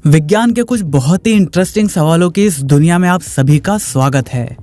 विज्ञान के कुछ बहुत ही इंटरेस्टिंग सवालों की इस दुनिया में आप सभी का स्वागत है।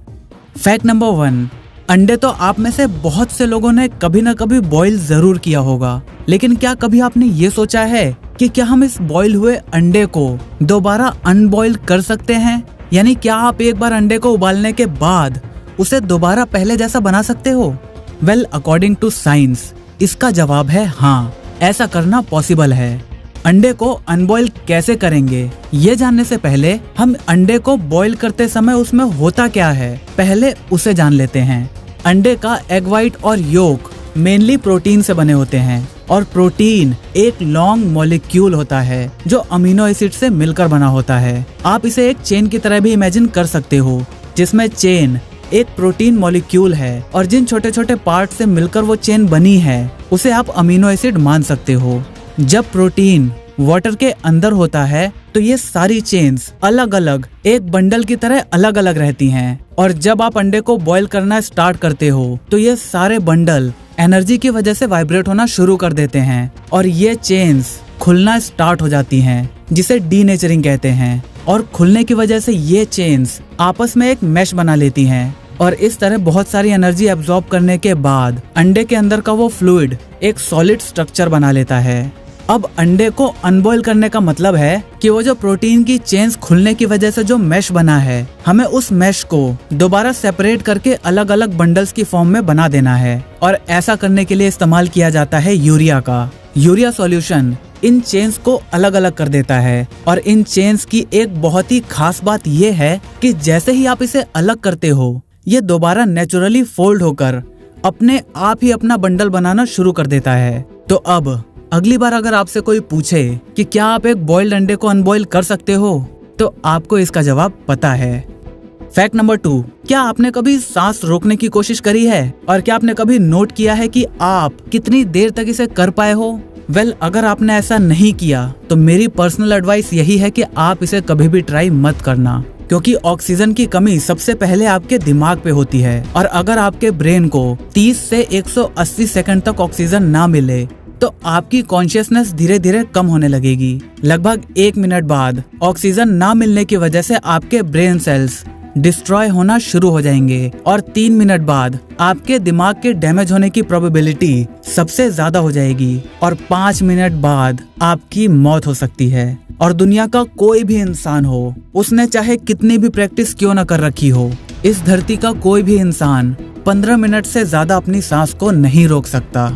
फैक्ट नंबर 1, अंडे तो आप में से बहुत से लोगों ने कभी न कभी बॉईल जरूर किया होगा, लेकिन क्या कभी आपने ये सोचा है कि क्या हम इस बॉईल हुए अंडे को दोबारा अनबॉईल कर सकते हैं? यानी क्या आप एक बार अंडे को उबालने के बाद उसे दोबारा पहले जैसा बना सकते हो? वेल, अकॉर्डिंग टू साइंस इसका जवाब है हाँ, ऐसा करना पॉसिबल है। अंडे को अनबॉईल कैसे करेंगे, ये जानने से पहले हम अंडे को बॉईल करते समय उसमें होता क्या है, पहले उसे जान लेते हैं। अंडे का एग व्हाइट और योक मेनली प्रोटीन से बने होते हैं और प्रोटीन एक लॉन्ग मॉलिक्यूल होता है जो अमीनो एसिड से मिलकर बना होता है। आप इसे एक चेन की तरह भी इमेजिन कर सकते हो, जिसमें चेन एक प्रोटीन मॉलिक्यूल है और जिन छोटे छोटे पार्ट से मिलकर वो चेन बनी है उसे आप अमीनो एसिड मान सकते हो। जब प्रोटीन वाटर के अंदर होता है तो ये सारी चेन्स अलग अलग एक बंडल की तरह अलग अलग रहती हैं, और जब आप अंडे को बॉईल करना स्टार्ट करते हो तो ये सारे बंडल एनर्जी की वजह से वाइब्रेट होना शुरू कर देते हैं और ये चेन्स खुलना स्टार्ट हो जाती हैं, जिसे डीनेचरिंग कहते हैं। और खुलने की वजह से ये चेन्स आपस में एक मैश बना लेती हैं और इस तरह बहुत सारी एनर्जी एब्जॉर्ब करने के बाद अंडे के अंदर का वो फ्लूइड एक सॉलिड स्ट्रक्चर बना लेता है। अब अंडे को अनबॉईल करने का मतलब है कि वो जो प्रोटीन की चेन्स खुलने की वजह से जो मैश बना है, हमें उस मैश को दोबारा सेपरेट करके अलग अलग बंडल्स की फॉर्म में बना देना है। और ऐसा करने के लिए इस्तेमाल किया जाता है यूरिया का। यूरिया सॉल्यूशन इन चेन्स को अलग अलग कर देता है और इन चेन्स की एक बहुत ही खास बात ये है कि जैसे ही आप इसे अलग करते हो, ये दोबारा नेचुरली फोल्ड होकर अपने आप ही अपना बंडल बनाना शुरू कर देता है। तो अब अगली बार अगर आपसे कोई पूछे कि क्या आप एक बॉइल्ड अंडे को अनबॉइल कर सकते हो, तो आपको इसका जवाब पता है। फैक्ट नंबर 2, क्या आपने कभी सांस रोकने की कोशिश करी है और क्या आपने कभी नोट किया है कि आप कितनी देर तक इसे कर पाए हो? वेल, अगर आपने ऐसा नहीं किया तो मेरी पर्सनल एडवाइस यही है कि आप इसे कभी भी ट्राई मत करना, क्योंकि ऑक्सीजन की कमी सबसे पहले आपके दिमाग पे होती है और अगर आपके ब्रेन को 30 से 180 सेकंड तक ऑक्सीजन ना मिले तो आपकी कॉन्शियसनेस धीरे धीरे कम होने लगेगी। लगभग 1 मिनट बाद ऑक्सीजन ना मिलने की वजह से आपके ब्रेन सेल्स डिस्ट्रॉय होना शुरू हो जाएंगे और 3 मिनट बाद आपके दिमाग के डैमेज होने की प्रोबेबिलिटी सबसे ज्यादा हो जाएगी और 5 मिनट बाद आपकी मौत हो सकती है। और दुनिया का कोई भी इंसान हो, उसने चाहे कितनी भी प्रैक्टिस क्यों न कर रखी हो, इस धरती का कोई भी इंसान 15 मिनट से ज्यादा अपनी सांस को नहीं रोक सकता।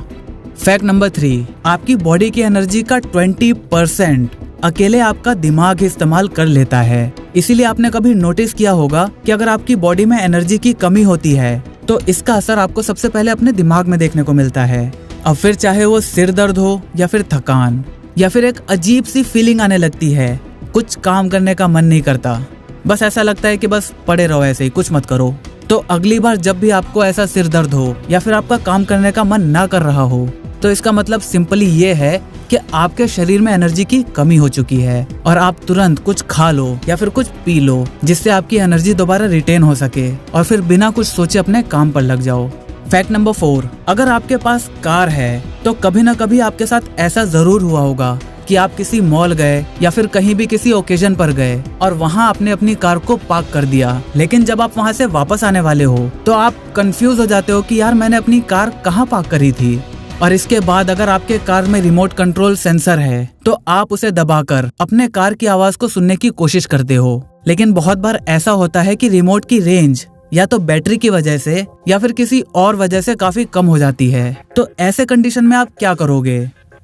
फैक्ट नंबर 3, आपकी बॉडी की एनर्जी का 20% अकेले आपका दिमाग इस्तेमाल कर लेता है। इसीलिए आपने कभी नोटिस किया होगा कि अगर आपकी बॉडी में एनर्जी की कमी होती है तो इसका असर आपको सबसे पहले अपने दिमाग में देखने को मिलता है। अब फिर चाहे वो सिर दर्द हो या फिर थकान या फिर एक अजीब सी फीलिंग आने लगती है, कुछ काम करने का मन नहीं करता, बस ऐसा लगता है कि बस पड़े रहो ऐसे ही, कुछ मत करो। तो अगली बार जब भी आपको ऐसा सिर दर्द हो या फिर आपका काम करने का मन ना कर रहा हो, तो इसका मतलब सिंपली ये है कि आपके शरीर में एनर्जी की कमी हो चुकी है और आप तुरंत कुछ खा लो या फिर कुछ पी लो, जिससे आपकी एनर्जी दोबारा रिटेन हो सके और फिर बिना कुछ सोचे अपने काम पर लग जाओ। फैक्ट नंबर 4, अगर आपके पास कार है तो कभी न कभी आपके साथ ऐसा जरूर हुआ होगा कि आप किसी मॉल गए या फिर कहीं भी किसी ओकेजन पर गए और वहाँ आपने अपनी कार को पार्क कर दिया, लेकिन जब आप वहाँ से वापस आने वाले हो तो आप कंफ्यूज हो जाते हो कि यार मैंने अपनी कार कहाँ पार्क करी थी। और इसके बाद अगर आपके कार में रिमोट कंट्रोल सेंसर है तो आप उसे दबाकर अपने कार की आवाज को सुनने की कोशिश करते हो, लेकिन बहुत बार ऐसा होता है कि रिमोट की रेंज या तो बैटरी की वजह से या फिर किसी और वजह से काफी कम हो जाती है। तो ऐसे कंडीशन में आप क्या करोगे?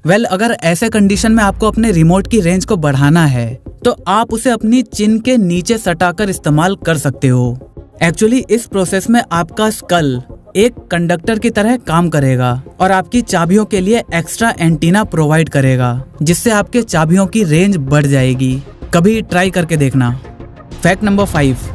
वेल, अगर ऐसे कंडीशन में आपको अपने रिमोट की रेंज को बढ़ाना है तो आप उसे अपनी चिन के नीचे सटाकर इस्तेमाल कर सकते हो। एक्चुअली इस प्रोसेस में आपका स्कल एक कंडक्टर की तरह काम करेगा और आपकी चाबियों के लिए एक्स्ट्रा एंटीना प्रोवाइड करेगा, जिससे आपके चाबियों की रेंज बढ़ जाएगी। कभी ट्राई करके देखना। फैक्ट नंबर 5,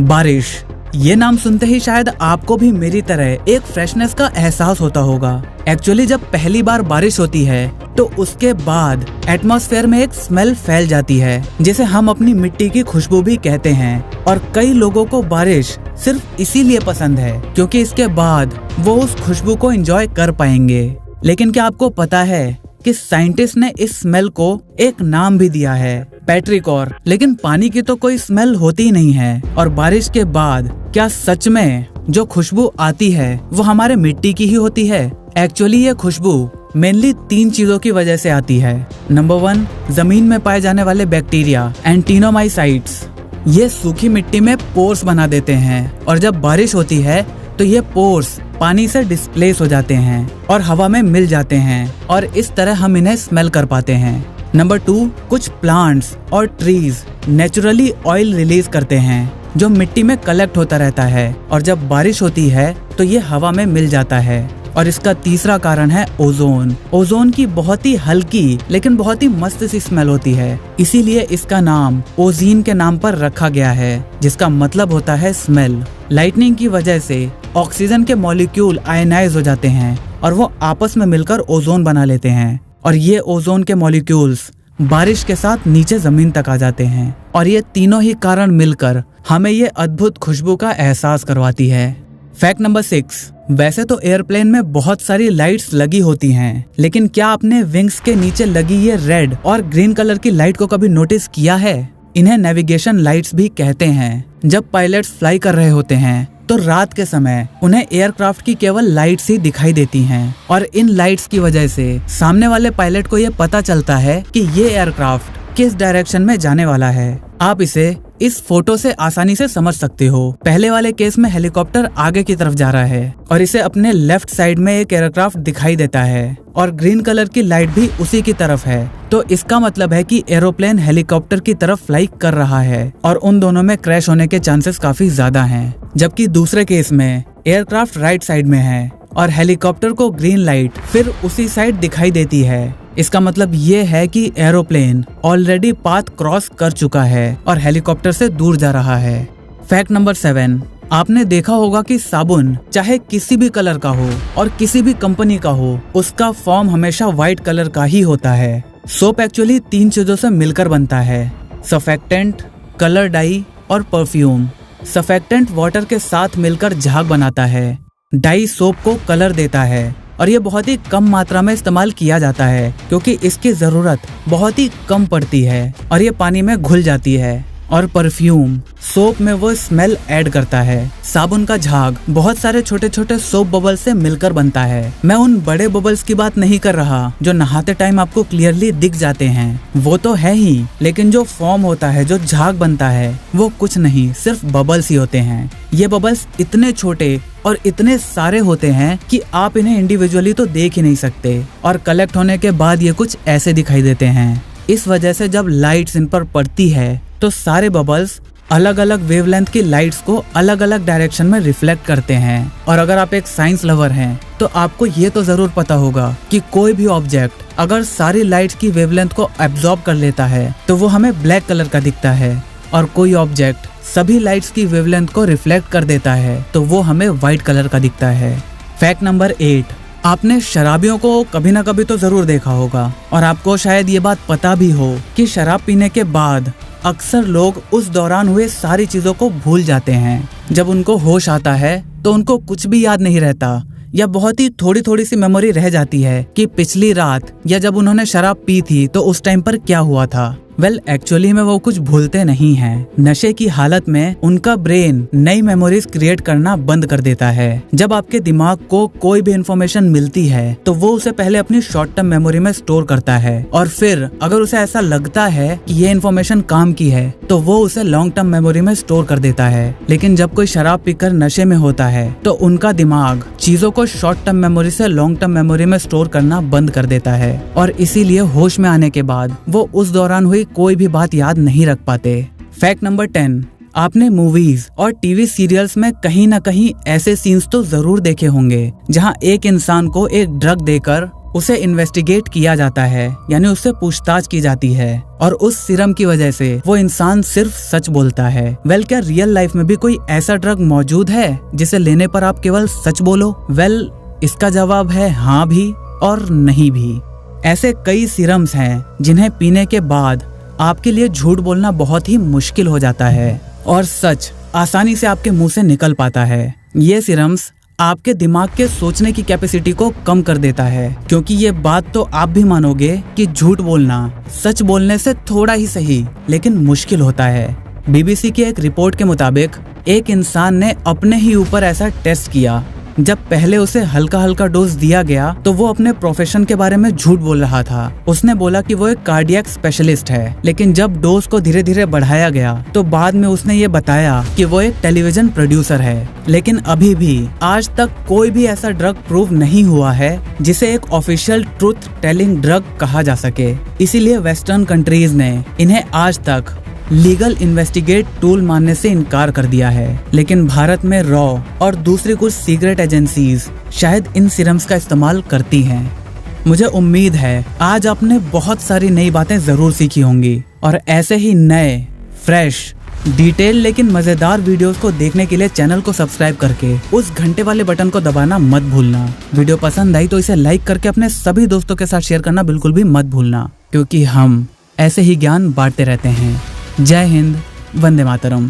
बारिश। ये नाम सुनते ही शायद आपको भी मेरी तरह एक फ्रेशनेस का एहसास होता होगा। एक्चुअली जब पहली बार बारिश होती है तो उसके बाद एटमॉस्फेयर में एक स्मेल फैल जाती है, जिसे हम अपनी मिट्टी की खुशबू भी कहते हैं। और कई लोगों को बारिश सिर्फ इसीलिए पसंद है क्योंकि इसके बाद वो उस खुशबू को एंजॉय कर पाएंगे। लेकिन क्या आपको पता है कि साइंटिस्ट ने इस स्मेल को एक नाम भी दिया है, पेट्रिकॉर। लेकिन पानी की तो कोई स्मेल होती ही नहीं है। और बारिश के बाद क्या सच में जो खुशबू आती है वो हमारे मिट्टी की ही होती है? एक्चुअली ये खुशबू मेनली 3 चीजों की वजह से आती है। नंबर 1, जमीन में पाए जाने वाले बैक्टीरिया एंटीनोमाइसाइट्स। ये सूखी मिट्टी में पोर्स बना देते हैं और जब बारिश होती है तो ये पोर्स पानी से डिस्प्लेस हो जाते हैं और हवा में मिल जाते हैं और इस तरह हम इन्हें स्मेल कर पाते हैं। नंबर 2, कुछ प्लांट्स और ट्रीज नेचुरली ऑयल रिलीज करते हैं जो मिट्टी में कलेक्ट होता रहता है और जब बारिश होती है तो ये हवा में मिल जाता है। और इसका तीसरा कारण है ओजोन। ओजोन की बहुत ही हल्की लेकिन बहुत ही मस्त सी स्मेल होती है, इसीलिए इसका नाम ओजीन के नाम पर रखा गया है, जिसका मतलब होता है स्मेल। लाइटनिंग की वजह से ऑक्सीजन के मॉलिक्यूल आयनाइज हो जाते हैं और वो आपस में मिलकर ओजोन बना लेते हैं और ये ओजोन के मॉलिक्यूल्स बारिश के साथ नीचे जमीन तक आ जाते हैं और ये तीनों ही कारण मिलकर हमें ये अद्भुत खुशबू का एहसास करवाती है। फैक्ट नंबर 6, वैसे तो एयरप्लेन में बहुत सारी लाइट्स लगी होती हैं, लेकिन क्या आपने विंग्स के नीचे लगी ये रेड और ग्रीन कलर की लाइट को कभी नोटिस किया है? इन्हें नेविगेशन लाइट्स भी कहते हैं। जब पायलट्स फ्लाई कर रहे होते हैं तो रात के समय उन्हें एयरक्राफ्ट की केवल लाइट्स ही दिखाई देती हैं और इन लाइट्स की वजह से सामने वाले पायलट को ये पता चलता है कि ये एयरक्राफ्ट किस डायरेक्शन में जाने वाला है। आप इसे इस फोटो से आसानी से समझ सकते हो। पहले वाले केस में हेलीकॉप्टर आगे की तरफ जा रहा है और इसे अपने लेफ्ट साइड में एक एयरक्राफ्ट दिखाई देता है और ग्रीन कलर की लाइट भी उसी की तरफ है, तो इसका मतलब है कि एरोप्लेन हेलीकॉप्टर की तरफ फ्लाई कर रहा है और उन दोनों में क्रैश होने के चांसेस काफी ज्यादा हैं। जबकि दूसरे केस में एयरक्राफ्ट राइट साइड में है और हेलीकॉप्टर को ग्रीन लाइट फिर उसी साइड दिखाई देती है। इसका मतलब ये है कि एरोप्लेन ऑलरेडी पाथ क्रॉस कर चुका है और हेलीकॉप्टर से दूर जा रहा है। फैक्ट नंबर 7, आपने देखा होगा कि साबुन चाहे किसी भी कलर का हो और किसी भी कंपनी का हो, उसका फॉर्म हमेशा व्हाइट कलर का ही होता है। सोप एक्चुअली 3 चीजों से मिलकर बनता है, सफेक्टेंट, कलर डाई और परफ्यूम। सफेक्टेंट वाटर के साथ मिलकर झाग बनाता है, डाई सोप को कलर देता है और ये बहुत ही कम मात्रा में इस्तेमाल किया जाता है क्योंकि इसकी जरूरत बहुत ही कम पड़ती है और ये पानी में घुल जाती है। और परफ्यूम सोप में वो स्मेल ऐड करता है। साबुन का झाग बहुत सारे छोटे छोटे सोप बबल्स से मिलकर बनता है। मैं उन बड़े बबल्स की बात नहीं कर रहा जो नहाते टाइम आपको क्लियरली दिख जाते हैं, वो तो है ही, लेकिन जो फॉर्म होता है, जो झाग बनता है, वो कुछ नहीं, सिर्फ बबल्स ही होते हैं। ये बबल्स इतने छोटे और इतने सारे होते हैं कि आप इन्हें इंडिविजुअली तो देख ही नहीं सकते और कलेक्ट होने के बाद ये कुछ ऐसे दिखाई देते हैं। इस वजह से जब लाइट्स इन पर पड़ती है तो सारे बबल्स अलग अलग वेवलेंथ की लाइट्स को अलग अलग डायरेक्शन में रिफ्लेक्ट करते हैं। और अगर आप एक साइंस लवर हैं तो आपको ये तो जरूर पता होगा कि कोई भी ऑब्जेक्ट अगर सारी लाइट्स की वेवलेंथ को एब्जॉर्ब कर लेता है तो वो हमें ब्लैक कलर का दिखता है, और कोई ऑब्जेक्ट सभी लाइट्स की वेवलेंथ को रिफ्लेक्ट कर देता है तो वो हमें व्हाइट कलर का दिखता है। फैक्ट नंबर 8, आपने शराबियों को कभी ना कभी तो जरूर देखा होगा और आपको शायद ये बात पता भी हो कि शराब पीने के बाद अक्सर लोग उस दौरान हुए सारी चीजों को भूल जाते हैं। जब उनको होश आता है तो उनको कुछ भी याद नहीं रहता या बहुत ही थोड़ी थोड़ी सी मेमोरी रह जाती है कि पिछली रात या जब उन्होंने शराब पी थी तो उस टाइम पर क्या हुआ था। एक्चुअली में वो कुछ भूलते नहीं हैं। नशे की हालत में उनका ब्रेन नई मेमोरीज क्रिएट करना बंद कर देता है। जब आपके दिमाग को कोई भी इंफॉर्मेशन मिलती है तो वो उसे पहले अपनी शॉर्ट टर्म मेमोरी में स्टोर करता है और फिर अगर उसे ऐसा लगता है कि ये इन्फॉर्मेशन काम की है तो वो उसे लॉन्ग टर्म मेमोरी में स्टोर कर देता है। लेकिन जब कोई शराब पीकर नशे में होता है तो उनका दिमाग चीजों को शॉर्ट टर्म मेमोरी से लॉन्ग टर्म मेमोरी में स्टोर करना बंद कर देता है और इसीलिए होश में आने के बाद वो उस दौरान हुई कोई भी बात याद नहीं रख पाते। फैक्ट नंबर 10, आपने मूवीज और टीवी सीरियल्स में कहीं ना कहीं ऐसे सीन्स तो जरूर देखे होंगे जहां एक इंसान को एक ड्रग देकर उसे इन्वेस्टिगेट किया जाता है, यानी उससे पूछताछ की जाती है और उस सीरम की वजह से वो इंसान सिर्फ सच बोलता है। क्या रियल लाइफ में भी कोई ऐसा ड्रग मौजूद है जिसे लेने पर आप केवल सच बोलो? इसका जवाब है हाँ भी और नहीं भी। ऐसे कई सीरम्स हैं जिन्हें पीने के बाद आपके लिए झूठ बोलना बहुत ही मुश्किल हो जाता है और सच आसानी से आपके मुंह से निकल पाता है। ये सीरम्स आपके दिमाग के सोचने की कैपेसिटी को कम कर देता है, क्योंकि ये बात तो आप भी मानोगे कि झूठ बोलना सच बोलने से थोड़ा ही सही लेकिन मुश्किल होता है। BBC की एक रिपोर्ट के मुताबिक एक इंसान ने अपने ही ऊपर ऐसा टेस्ट किया। जब पहले उसे हल्का हल्का डोज दिया गया तो वो अपने प्रोफेशन के बारे में झूठ बोल रहा था। उसने बोला कि वो एक कार्डियक स्पेशलिस्ट है, लेकिन जब डोज को धीरे धीरे बढ़ाया गया तो बाद में उसने ये बताया कि वो एक टेलीविजन प्रोड्यूसर है। लेकिन अभी भी आज तक कोई भी ऐसा ड्रग प्रूव नहीं हुआ है जिसे एक ऑफिशियल ट्रूथ टेलिंग ड्रग कहा जा सके। इसीलिए वेस्टर्न कंट्रीज ने इन्हें आज तक लीगल इन्वेस्टिगेट टूल मानने से इनकार कर दिया है। लेकिन भारत में रॉ और दूसरी कुछ सीक्रेट एजेंसीज शायद इन सीरम्स का इस्तेमाल करती हैं। मुझे उम्मीद है आज आपने बहुत सारी नई बातें जरूर सीखी होंगी, और ऐसे ही नए फ्रेश डिटेल लेकिन मजेदार वीडियोस को देखने के लिए चैनल को सब्सक्राइब करके उस घंटे वाले बटन को दबाना मत भूलना। वीडियो पसंद आई तो इसे लाइक करके अपने सभी दोस्तों के साथ शेयर करना बिल्कुल भी मत भूलना, क्योंकि हम ऐसे ही ज्ञान बांटते रहते हैं। जय हिंद, वंदे मातरम।